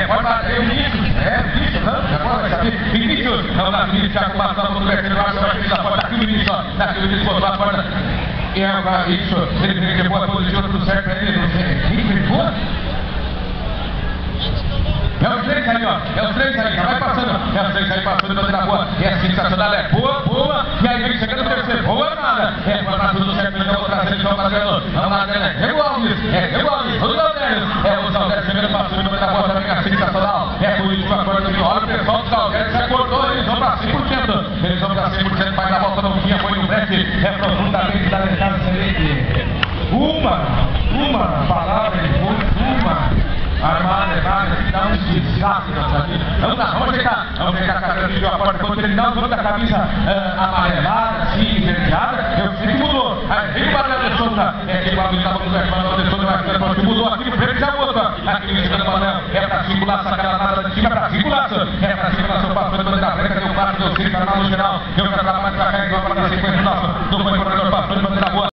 Pode bater o Vinícius, não? Agora vai saber. Vinícius, vamos lá, Vinícius, Thiago passando no Betinho, lá, da porta, aqui o Vinícius, ó. Daqui o Vinícius, botou a porta. Isso, ele levou a posição, tudo certo pra ele, não sei. Ele foi? É os três aí, ó. É os três aí, já vai passando. É os três aí passando, bandeira boa. É sensacional, é boa. E aí vem chegando o terceiro, boa nada. Tá tudo certo, então vou trazer de novo pra Adriano. Vamos lá, Adriano. É o Alves, o Zaldérios. O Zaldérios primeiro passando, bandeira boa também, é sensacional. O último acordo aqui, olha o pessoal do Zaldérios, já cortou, eles vão pra 100%. Eles vão pra 100%, vai dar a volta no Quinha, foi no break. Profundamente da metade excelente. Uma palavra de uma. Armada, dá um desgaste na sua vida. Vamos lá, vamos ajeitar a cara do a porta. Quando terminar o jogo da camisa amarelada, assim, verdeada, eu sei que mudou. Aí vem o Banana de Souza, aquele bagulho que tava com o Banana de Souza, mas que mudou aqui no frente já botou. Aqui no segundo balão, pra circulação, aquela nada de cima, pra circulação. Pra circulação, passando da branca, deu 4, 2, 5, canal no geral. Eu quero lá mais pra cá, igual pra dar sequência.